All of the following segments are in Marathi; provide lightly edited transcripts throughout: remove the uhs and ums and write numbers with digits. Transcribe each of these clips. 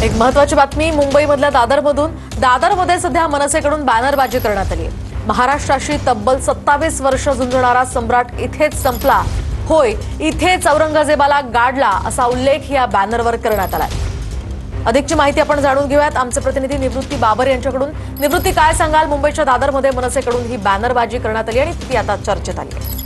एक महत्त्वाची बातमी मुंबईमधल्या दादरमध्ये सध्या मनसेकडून बॅनरबाजी करण्यात आली आहे। महाराष्ट्राशी तब्बल 27 वर्ष झुंजणारा सम्राट इथेच संपला, होय इथेच औरंगजेबाला गाडला असा उल्लेख या बॅनरवर करण्यात आलाय। अधिकची माहिती आपण जाणून घेऊयात आमचे प्रतिनिधी निवृत्ती बाबर यांच्याकडून। निवृत्ती, काय सांगाल? मुंबईच्या दादरमध्ये मनसेकडून ही बॅनरबाजी करण्यात आली आणि ती आता चर्चेत आली आहे।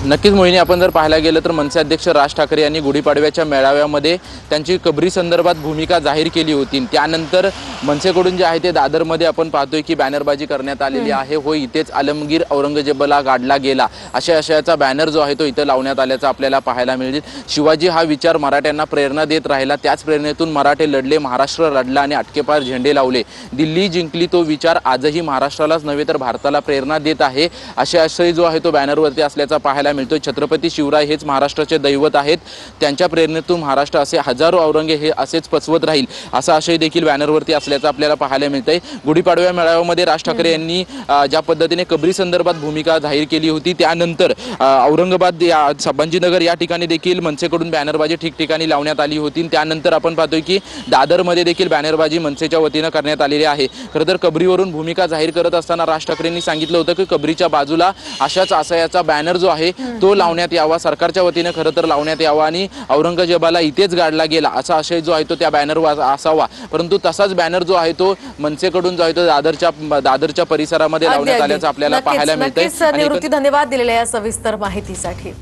नक्कीच मोहिनी, आपण जर पाहायला गेलं तर मनसे अध्यक्ष राज ठाकरे यांनी गुढीपाडव्याच्या मेळाव्यामध्ये त्यांची कबरी संदर्भात भूमिका जाहीर केली होती। त्यानंतर मनसेकडून जे आहे ते दादरमध्ये आपण पाहतोय की बॅनरबाजी करण्यात आलेली आहे। होय इथेच आलमगीर औरंगजेबाला गाडला गेला अशा आशयाचा बॅनर जो आहे तो इथं लावण्यात आल्याचं आपल्याला पाहायला मिळेल। शिवाजी हा विचार मराठ्यांना प्रेरणा देत राहिला, त्याच प्रेरणेतून मराठे लढले, महाराष्ट्र लढला आणि अटकेपार झेंडे लावले। दिल्ली जिंकली तो विचार आजही महाराष्ट्रालाच नव्हे तर भारताला प्रेरणा देत आहे असे आशय जो आहे तो बॅनरवरती असल्याचा पाहायला मिळतोय। छत्रपती शिवराय हेच महाराष्ट्राचे दैवत आहेत, त्यांच्या प्रेरणेतून महाराष्ट्र असे हजारो औरंगे हे असेच पचवत राहील असा आशय देखील बॅनरवरती असल्याचं आपल्याला पाहायला मिळतंय। गुढीपाडव्या मेळाव्यामध्ये राज ठाकरे यांनी ज्या पद्धतीने कबरी संदर्भात भूमिका जाहीर केली होती, त्यानंतर औरंगाबाद या संभाजीनगर या ठिकाणी देखील मनसेकडून बॅनरबाजी ठिकठिकाणी लावण्यात आली होती। त्यानंतर आपण पाहतोय की दादरमध्ये देखील बॅनरबाजी मनसेच्या वतीनं करण्यात आलेली आहे। खरं तर कबरीवरून भूमिका जाहीर करत असताना राज ठाकरेंनी सांगितलं होतं की कबरीच्या बाजूला अशाच आशयाचा बॅनर जो आहे तो लावण्यात यावा, सरकारच्या वतीने खरं तर लावण्यात यावा आणि औरंगजेबाला इथेच गाडला गेला असा आशय जो आहे तो त्या बॅनरवर असावा। परंतु तसाच बॅनर जो आहे तो मनसेकडून जो आहे तो दादरच्या परिसरामध्ये लावण्यात आल्याचं आपल्याला पाहायला मिळतंय। निवृत्ती, धन्यवाद दिलेल्या या सविस्तर माहितीसाठी।